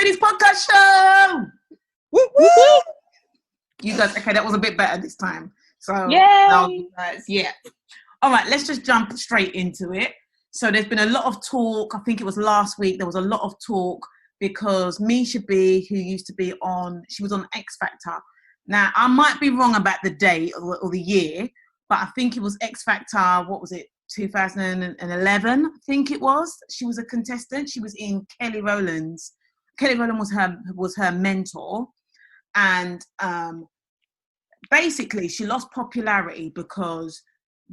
Ladies Podcast Show. Woo, woo. You guys, okay, that was a bit better this time. So, Yay. yeah. All right, let's just jump straight into it. So there's been a lot of talk. I think it was last week. There was a lot of talk because Misha B, who used to be on, she was on X Factor. Now, I might be wrong about the date or the year, but I think it was X Factor, what was it, 2011, I think it was. She was a contestant. She was in Kelly Rowland's. Kelly Rowland was her mentor. And basically, she lost popularity because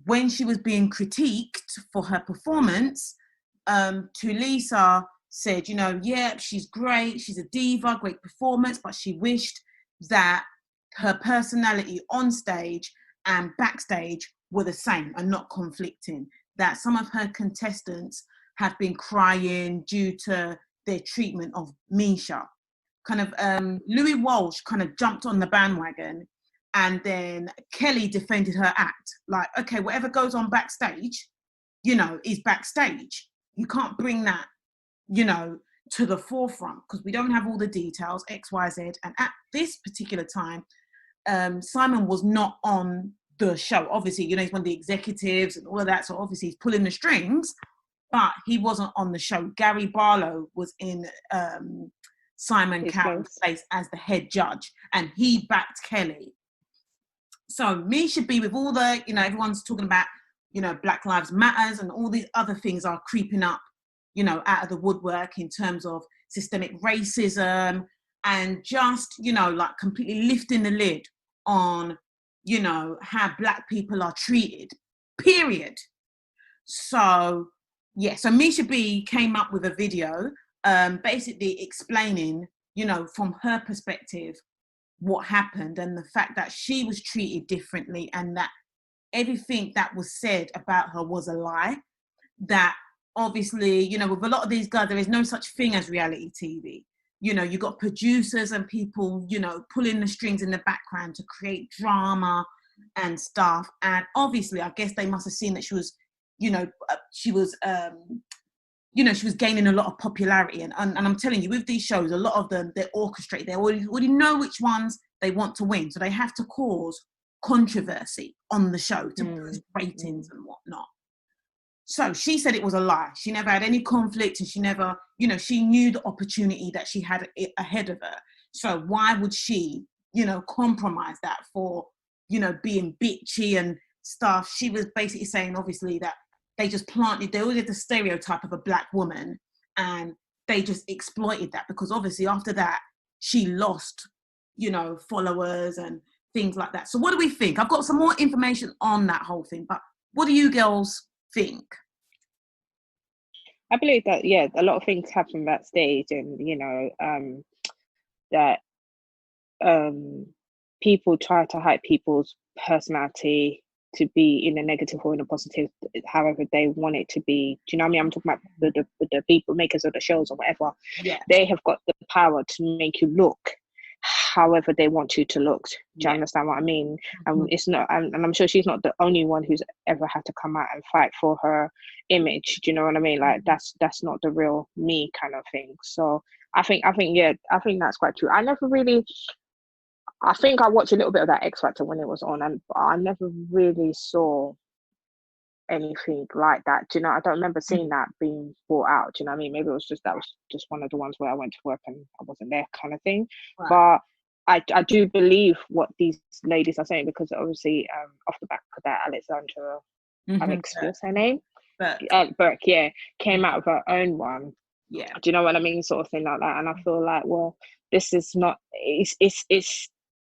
when she was being critiqued for her performance, Tulisa said, yeah, she's great, she's a diva, great performance, but she wished that her personality on stage and backstage were the same and not conflicting. That some of her contestants have been crying due to their treatment of Misha. Kind of Louis Walsh kind of jumped on the bandwagon, and then Kelly defended her act. Like, okay, whatever goes on backstage, is backstage. You can't bring that, to the forefront because we don't have all the details, X, Y, Z. And at this particular time, Simon was not on the show. Obviously, he's one of the executives and all of that. So obviously he's pulling the strings, but he wasn't on the show. Gary Barlow was in Simon Cowell's place as the head judge, and he backed Kelly. So Misha B, with all the, everyone's talking about, Black Lives Matters and all these other things are creeping up, out of the woodwork in terms of systemic racism and just, like completely lifting the lid on, how Black people are treated, period. So, yeah, so Misha B came up with a video basically explaining, from her perspective, what happened and the fact that she was treated differently and that everything that was said about her was a lie. That obviously, with a lot of these guys, there is no such thing as reality TV. You got producers and people, pulling the strings in the background to create drama and stuff. And obviously, I guess they must have seen that she was, she was gaining a lot of popularity. And I'm telling you, with these shows, a lot of them, they're orchestrated. They already know which ones they want to win. So they have to cause controversy on the show to boost ratings and whatnot. So she said it was a lie. She never had any conflict and she never, she knew the opportunity that she had ahead of her. So why would she, compromise that for, being bitchy and stuff? She was basically saying, obviously, that they always had the stereotype of a Black woman and they just exploited that because obviously after that, she lost, followers and things like that. So what do we think? I've got some more information on that whole thing, but what do you girls think? I believe that, yeah, a lot of things happen backstage and, that people try to hide people's personality to be in a negative or in a positive, however they want it to be. Do you know what I mean? I'm talking about the people makers of the shows or whatever. Yeah. They have got the power to make you look however they want you to look. Do you understand what I mean? And it's not, and I'm sure she's not the only one who's ever had to come out and fight for her image. Do you know what I mean? Like that's not the real me kind of thing. So I think that's quite true. I think I watched a little bit of that X Factor when it was on, and I never really saw anything like that. Do you know? I don't remember seeing that being brought out. Do you know what I mean? Maybe that was just one of the ones where I went to work and I wasn't there, kind of thing. Right. But I do believe what these ladies are saying because obviously off the back of that, Alex, what's her name? Burke, yeah, came out with her own one. Yeah. Do you know what I mean? Sort of thing like that. And I feel like, well, this is not.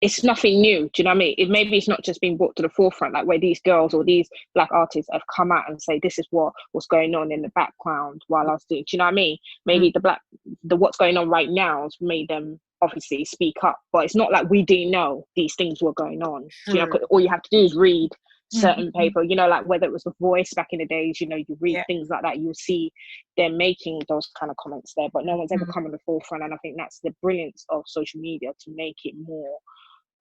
It's nothing new. Do you know what I mean? Maybe it's not just being brought to the forefront, like where these girls or these Black artists have come out and say, this is what's going on in the background while I was doing. Do you know what I mean? Maybe the what's going on right now has made them obviously speak up, but it's not like we didn't know these things were going on. You know, all you have to do is read certain paper, like whether it was The Voice back in the days, you read things like that, you see them making those kind of comments there, but no one's ever come on the forefront. And I think that's the brilliance of social media, to make it more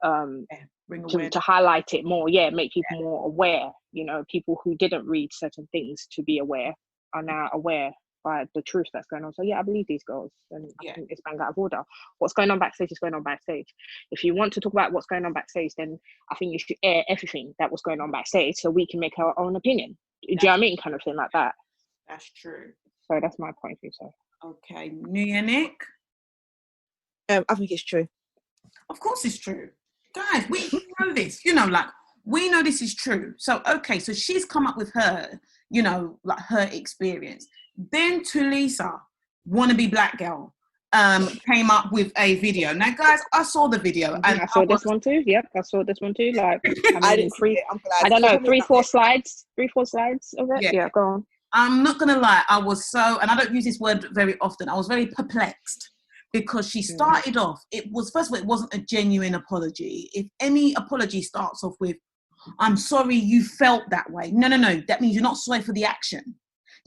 to highlight it more, make people more aware. People who didn't read certain things to be aware are now aware by the truth that's going on. So yeah, I believe these girls, and I think it's bang out of order. What's going on backstage is going on backstage. If you want to talk about what's going on backstage, then I think you should air everything that was going on backstage so we can make our own opinion. Do you know what I mean? Kind of thing like that. That's true. So that's my point of view. So okay, Nick. I think it's true. Of course it's true. Guys, we know this, you know, like, we know this is true. So, okay, so she's come up with her, you know, like her experience. Then Tulisa, wannabe black girl, came up with a video. Now, guys, I saw the video. And I saw this one too. Yep, I saw this one too. Like, I didn't see it. I don't know, 3-4 slides of it. Yeah, go on. I'm not going to lie. I was so, and I don't use this word very often, I was very perplexed. Because she started off, it was, first of all, it wasn't a genuine apology. If any apology starts off with, I'm sorry you felt that way. No. That means you're not sorry for the action.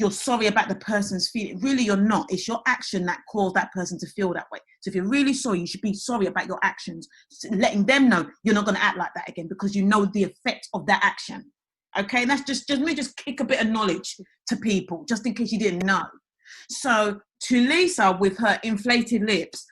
You're sorry about the person's feeling. Really, you're not. It's your action that caused that person to feel that way. So if you're really sorry, you should be sorry about your actions. Letting them know you're not going to act like that again because you know the effect of that action. Okay, and that's just me just kick a bit of knowledge to people, just in case you didn't know. So Tulisa, with her inflated lips,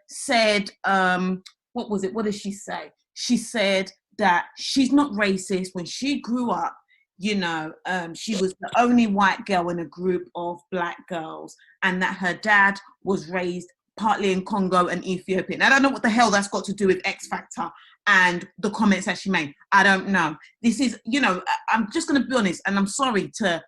said, what was it? What did she say? She said that she's not racist. When she grew up, you know, she was the only white girl in a group of black girls, and that her dad was raised partly in Congo and Ethiopia. And I don't know what the hell that's got to do with X Factor and the comments that she made. I don't know. This is, you know, I'm just going to be honest, and I'm sorry to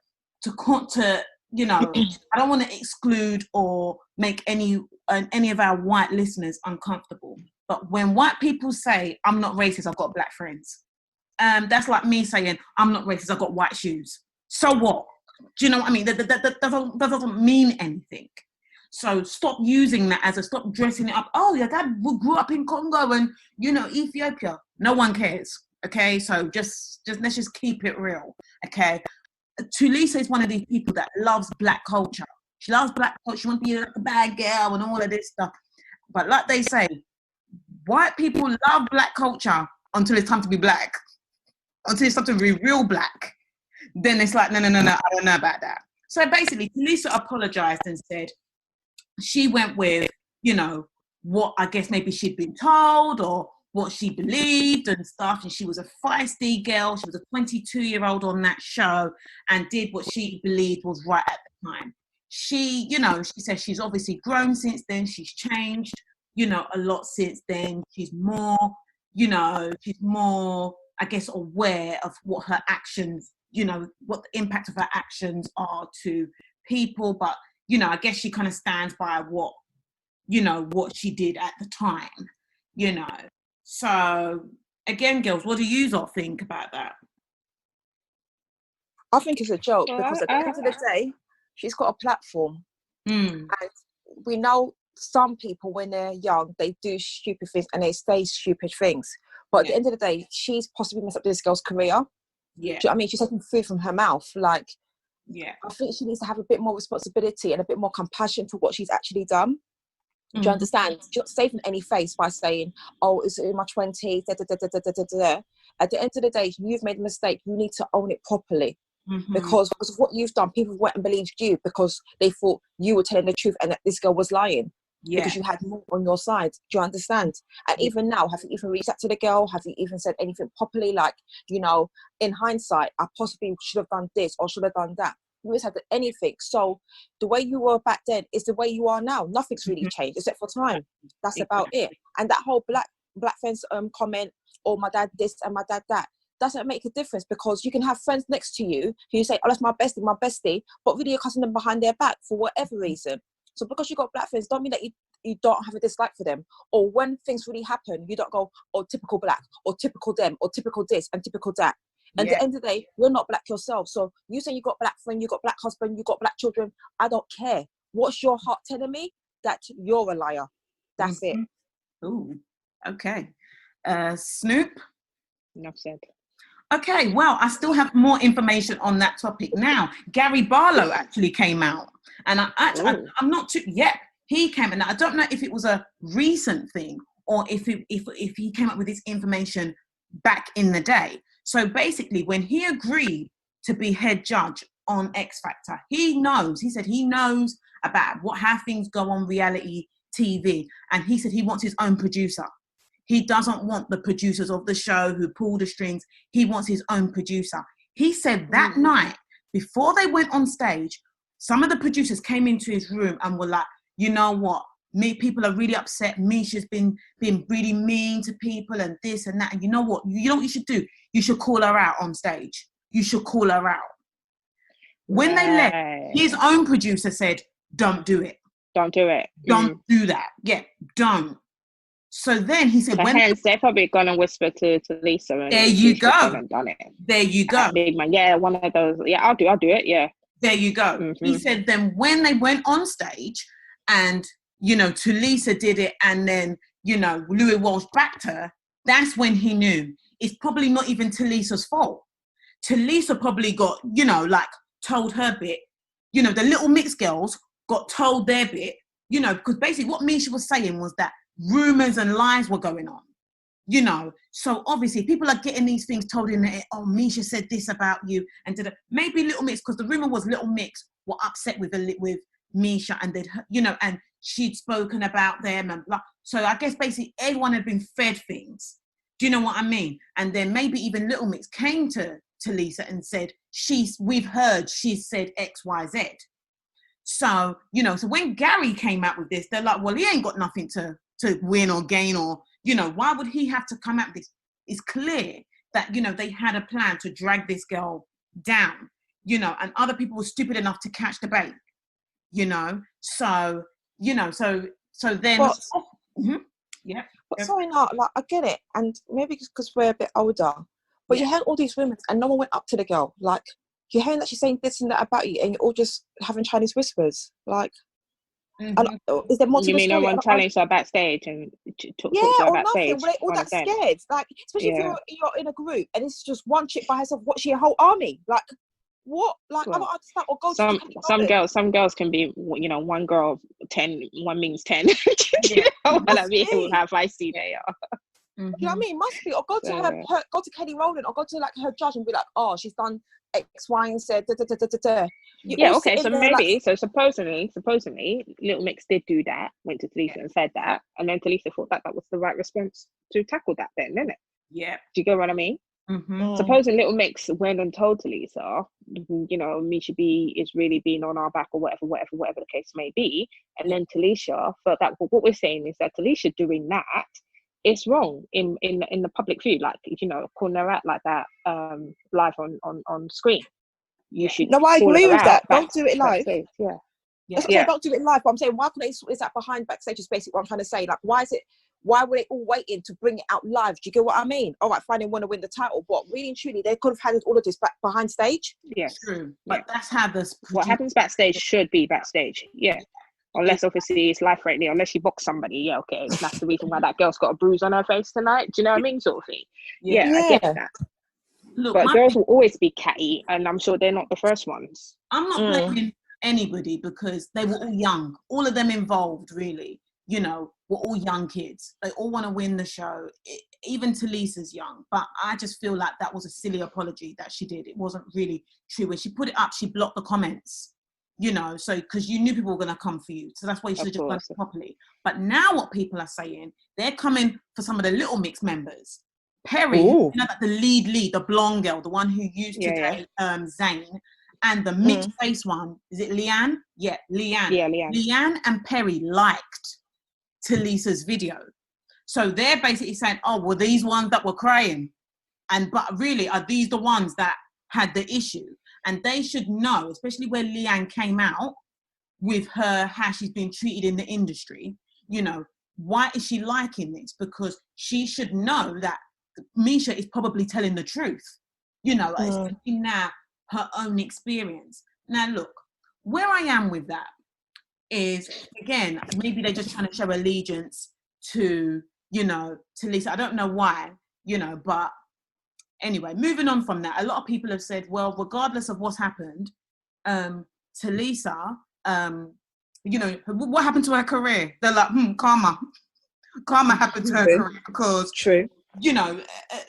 you know, I don't want to exclude or make any of our white listeners uncomfortable. But when white people say, I'm not racist, I've got black friends. That's like me saying, I'm not racist, I've got white shoes. So what? Do you know what I mean? That doesn't mean anything. So stop using that stop dressing it up. Oh, your dad grew up in Congo and, you know, Ethiopia. No one cares. Okay, so just let's just keep it real. Okay. Tulisa is one of these people that loves black culture. She loves black culture. She wants to be like a bad girl and all of this stuff. But like they say, white people love black culture until it's time to be black. Until it's time to be real black. Then it's like, no, I don't know about that. So basically, Tulisa apologized and said she went with, you know, what I guess maybe she'd been told or what she believed and stuff, and she was a feisty girl. She was a 22-year-old on that show and did what she believed was right at the time. She, you know, she says she's obviously grown since then. She's changed, you know, a lot since then. She's more, I guess, aware of what her actions, you know, what the impact of her actions are to people. But, you know, I guess she kind of stands by what she did at the time, you know. So, again, girls, what do you all think about that? I think it's a joke because at the end of the day, she's got a platform. And we know some people, when they're young, they do stupid things and they say stupid things. But at the end of the day, she's possibly messed up this girl's career. Yeah. Do you know what I mean? She's taking food from her mouth. Like, I think she needs to have a bit more responsibility and a bit more compassion for what she's actually done. Do you understand? She's not saving any face by saying, oh, it's in my 20s, At the end of the day, you've made a mistake. You need to own it properly. Because of what you've done, people went and believed you because they thought you were telling the truth and that this girl was lying. Because you had more on your side. Do you understand? And even now, have you even reached out to the girl? Have you even said anything properly? Like, you know, in hindsight, I possibly should have done this or should have done that. You always had anything. So the way you were back then is the way you are now. Nothing's really changed except for time. That's about it. And that whole black friends comment, or my dad this and my dad that, doesn't make a difference, because you can have friends next to you who say, oh, that's my bestie, but really you're cussing them behind their back for whatever reason. So because you got black friends, don't mean that you don't have a dislike for them. Or when things really happen, you don't go, oh, typical black, or typical them, or typical this and typical that. And at the end of the day, you're not black yourself. So you say you got black friend, you got black husband, you got black children. I don't care. What's your heart telling me? That you're a liar. That's it. Ooh, okay. Snoop? Enough said. Okay, well, I still have more information on that topic now. Gary Barlow actually came out. And I'm not too... he came out. Now, I don't know if it was a recent thing or if he came up with this information back in the day. So basically, when he agreed to be head judge on X Factor. He knows. He said he knows about how things go on reality TV. And he said he wants his own producer. He doesn't want the producers of the show who pull the strings. He wants his own producer. He said that night, before they went on stage, some of the producers came into his room and were like, you know what? People are really upset. Misha's been really mean to people and this and that. And you know what? You know what you should do? You should call her out on stage. You should call her out. When they left, his own producer said, don't do it. Don't do it. Don't do that. Yeah, don't. So then he said, hence they're probably gonna whisper to Lisa. And there you go. Done it. There you go. Big man. Yeah, one of those. Yeah, I'll do it. Yeah. There you go. Mm-hmm. He said then when they went on stage and, you know, Tulisa did it and then, you know, Louis Walsh backed her, that's when he knew. It's probably not even Tulisa's fault. Tulisa probably got, you know, like told her bit. You know, the Little Mix girls got told their bit, you know, because basically what Misha was saying was that rumors and lies were going on, you know. So obviously people are getting these things told in there. Oh, Misha said this about you, and maybe Little Mix, because the rumor was Little Mix were upset with Misha, and they'd, you know, and she'd spoken about them and blah. So I guess basically everyone had been fed things. Do you know what I mean? And then maybe even Little Mix came to Lisa and said, we've heard she said X, Y, Z. So, you know, so when Gary came out with this, they're like, well, he ain't got nothing to win or gain, or, you know, why would he have to come out with this? It's clear that, you know, they had a plan to drag this girl down, you know, and other people were stupid enough to catch the bait, you know. So, you know, so then yeah. But sorry, not like I get it, and maybe because we're a bit older, but you heard all these rumors and no one went up to the girl. Like, you're hearing that she's saying this and that about you, and you're all just having Chinese whispers. Like, is there more to the story? You mean no one challenged her backstage and talked to her backstage? Nothing. Well, they all that scared. Like, especially if you're in a group and it's just one chick by herself watching a whole army. Like, what? Like, well, I don't understand. Or go some girls can be, you know, one girl 10, one means 10. You know what I mean? How feisty they are. You know what I mean? Must be. Or go to go to Kelly Rowland, or go to like her judge and be like, oh, she's done X, Y, and Z. Okay. So maybe, like, so supposedly, Little Mix did do that. Went to Tulisa and said that, and then Tulisa thought that was the right response to tackle that. Then, didn't it? Yeah. Do you get what I mean? Mm-hmm. Supposing Little Mix went and told Tulisa, you know, Misha B is really being on our back, or whatever the case may be, and then Tulisa felt that what we're saying is that Tulisa doing that, it's wrong in the public view, like, you know, calling her out like that live on screen. You should. No, I agree with that. Don't do it live. Don't do it live. But I'm saying, why couldn't they? Is that behind backstage? Is basically what I'm trying to say. Like, why were they all waiting to bring it out live? Do you get what I mean? All right, fine, they want to win the title, but really and truly, they could have handled all of this back behind stage. Yes, true. But that's how this. What happens backstage should be backstage. Yeah. Unless obviously it's life-threatening, unless she boxed somebody, yeah, okay. That's the reason why that girl's got a bruise on her face tonight. Do you know what I mean, sort of thing? Yeah. I get that. Look, but girls will always be catty, and I'm sure they're not the first ones. I'm not blaming anybody, because they were all young. All of them involved, really, you know, were all young kids. They all want to win the show. Even Tulisa's young, but I just feel like that was a silly apology that she did. It wasn't really true. When she put it up, she blocked the comments. You know, so because you knew people were going to come for you. So that's why you should have just done it properly. But now what people are saying, they're coming for some of the Little Mix members. Perry, you know, that the lead, the blonde girl, the one who used to date Zayn, and the mixed face one, is it Leanne? Yeah, Leanne. Yeah, Leanne. Leanne and Perry liked Tulisa's video. So they're basically saying, oh, well, these ones that were crying. But really, are these the ones that had the issue? And they should know, especially where Leanne came out with her, how she's been treated in the industry, you know, why is she liking this? Because she should know that Misha is probably telling the truth, you know, it's now her own experience. Now, look, where I am with that is, again, maybe they're just trying to show allegiance to, you know, to Lisa. I don't know why, you know, but anyway, moving on from that, a lot of people have said, well, regardless of what's happened, Tulisa, you know, what happened to her career? They're like, karma happened to her career, because, you know,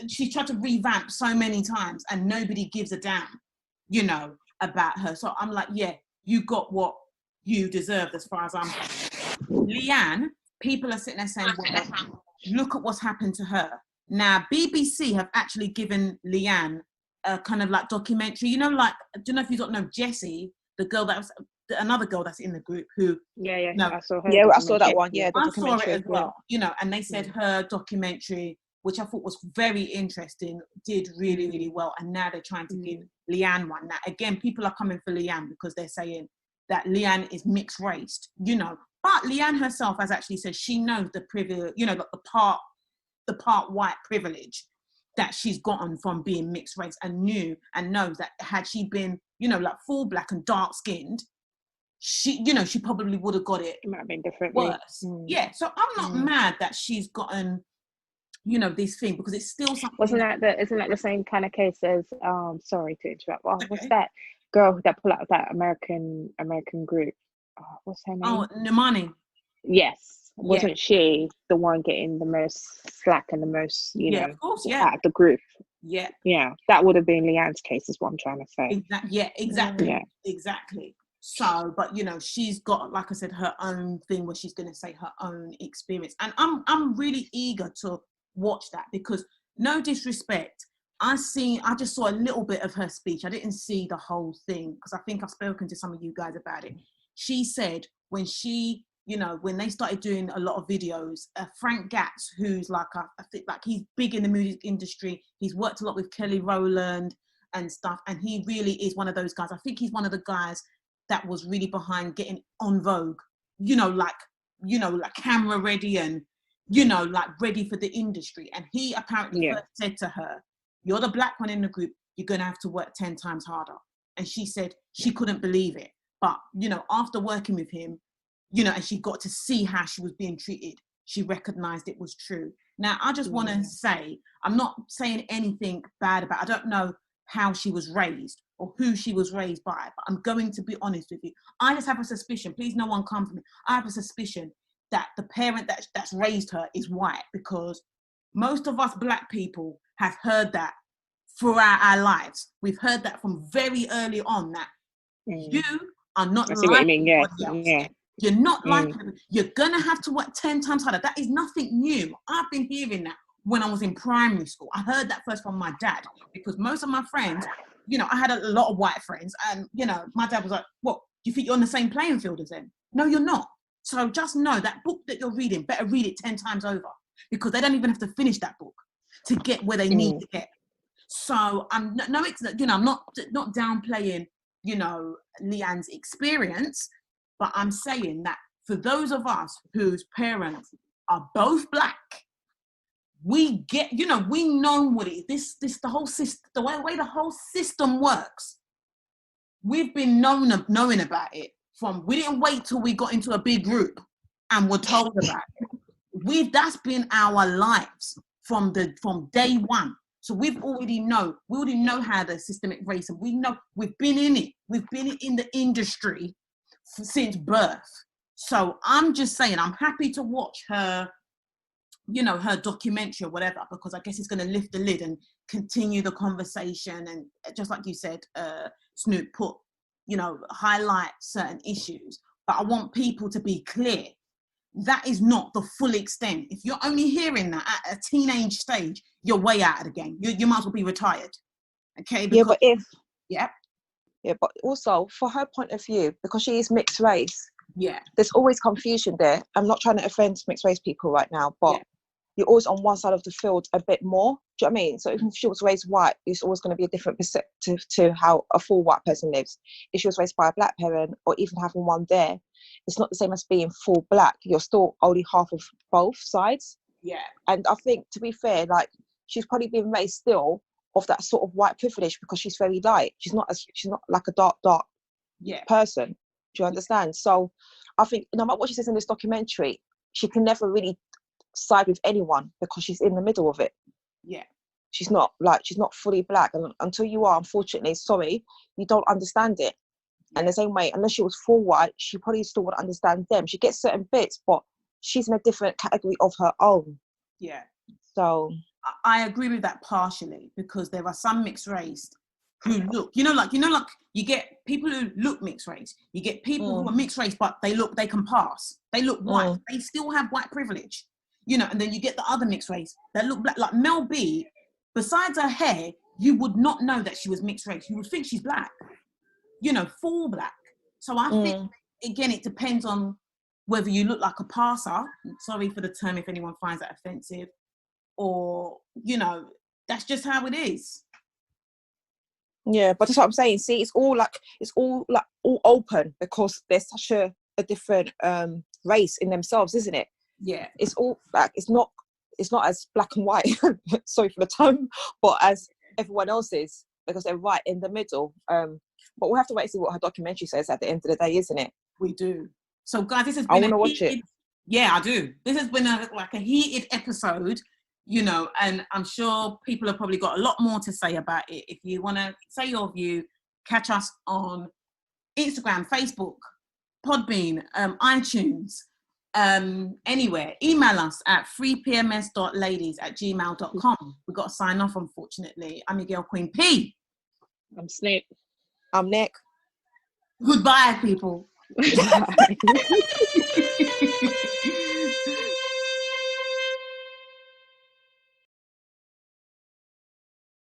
she tried to revamp so many times and nobody gives a damn, you know. about her. So I'm like, yeah, you got what you deserved as far as I'm concerned. Leanne, people are sitting there saying, well, look at what's happened to her. Now, BBC have actually given Leanne a kind of like documentary, you know, like, I don't know if you don't know Jessie, the girl that was, another girl that's in the group who, I saw her. Yeah, I saw that one. Yeah, the I saw it as well. Yeah. You know, and they said her documentary, which I thought was very interesting, did really, really well. And now they're trying to give Leanne one. Now, again, people are coming for Leanne because they're saying that Leanne is mixed raced, you know. But Leanne herself has actually said she knows the privilege, you know, the part white privilege that she's gotten from being mixed race, and knows that had she been, you know, like full black and dark skinned, she, you know, she probably would have got it. It might have been differently. Worse. Yeah. So I'm not mad that she's gotten, you know, this thing, because it's still something. Isn't that the same kind of case as sorry to interrupt. Oh, what's that girl that pulled out of that American group? Oh, what's her name? Oh, Normani. Yes. Wasn't she the one getting the most slack and the most, you know, of course, out of the group? Yeah. Yeah. That would have been Leanne's case, is what I'm trying to say. Exactly. Yeah. Exactly. So, but you know, she's got, like I said, her own thing where she's going to say her own experience, and I'm really eager to watch that, because no disrespect, I just saw a little bit of her speech. I didn't see the whole thing, because I think I've spoken to some of you guys about it. She said when she, you know, when they started doing a lot of videos, Frank Gatz, who's like, I think like he's big in the music industry. He's worked a lot with Kelly Rowland and stuff. And he really is one of those guys. I think he's one of the guys that was really behind getting On Vogue, you know, like camera ready and, you know, like ready for the industry. And he apparently first said to her, you're the black one in the group, you're going to have to work 10 times harder. And she said she couldn't believe it. But, you know, after working with him, you know, and she got to see how she was being treated, she recognized it was true. Now, I just want to say, I'm not saying anything bad about, I don't know how she was raised or who she was raised by, but I'm going to be honest with you. I just have a suspicion, please no one come for me. I have a suspicion that the parent that's raised her is white, because most of us black people have heard that throughout our lives. We've heard that from very early on, that you are not like anybody else. You're not like it. You're gonna have to work 10 times harder. That is nothing new. I've been hearing that when I was in primary school. I heard that first from my dad, because most of my friends, you know, I had a lot of white friends, and you know, my dad was like, "What? You think you're on the same playing field as them?" No, you're not. So just know that book that you're reading, better read it 10 times over, because they don't even have to finish that book to get where they need to get. So I'm you know, I'm not downplaying, you know, Leanne's experience. But I'm saying that for those of us whose parents are both black, we get, you know, we know what it is. This the whole system, the way the whole system works. We've been knowing about it we didn't wait till we got into a big group and were told about it. That's been our lives from day one. So we already know how the systemic racism, we've been in it. We've been in the industry since birth. So I'm just saying, I'm happy to watch her, you know, her documentary or whatever, because I guess it's going to lift the lid and continue the conversation, and just like you said, Snoop, highlight certain issues. But I want people to be clear, that is not the full extent. If you're only hearing that at a teenage stage, you're way out of the game. You might as well be retired. Okay? Because, yeah, but also for her point of view, because she is mixed race, there's always confusion there. I'm not trying to offend mixed race people right now, but you're always on one side of the field a bit more. Do you know what I mean? So if she was raised white, it's always going to be a different perspective to how a full white person lives. If she was raised by a black parent, or even having one there, it's not the same as being full black. You're still only half of both sides. Yeah. And I think, to be fair, like, she's probably been raised still of that sort of white privilege, because she's very light. She's not like a dark person. Do you understand? So I think no matter what she says in this documentary, she can never really side with anyone, because she's in the middle of it. Yeah. She's not fully black, and until you are, unfortunately, sorry, you don't understand it. Yeah. And the same way, unless she was full white, she probably still would understand them. She gets certain bits, but she's in a different category of her own. Yeah. So I agree with that partially, because there are some mixed race who look, like you get people who look mixed race. You get people who are mixed race, but they can pass. They look white. They still have white privilege, and then you get the other mixed race that look black. Like Mel B, besides her hair, you would not know that she was mixed race. You would think she's black, full black. So I think, again, it depends on whether you look like a passer. Sorry for the term if anyone finds that offensive, or, that's just how it is. Yeah, but that's what I'm saying. See, it's all open because there's such a different race in themselves, isn't it? Yeah. It's all like it's not as black and white. Sorry for the term, but as everyone else is, because they're right in the middle. But we'll have to wait and see what her documentary says at the end of the day, isn't it? We do. So, guys, this has I been want to watch it. Yeah, I do. This has been a heated episode. And I'm sure people have probably got a lot more to say about it. If you want to say your view, catch us on Instagram, Facebook, Podbean, iTunes, anywhere. Email us at freepms.ladies@gmail.com. We've got to sign off, unfortunately. I'm your girl, Queen P. I'm Snake. I'm Nick. Goodbye, people. Bye.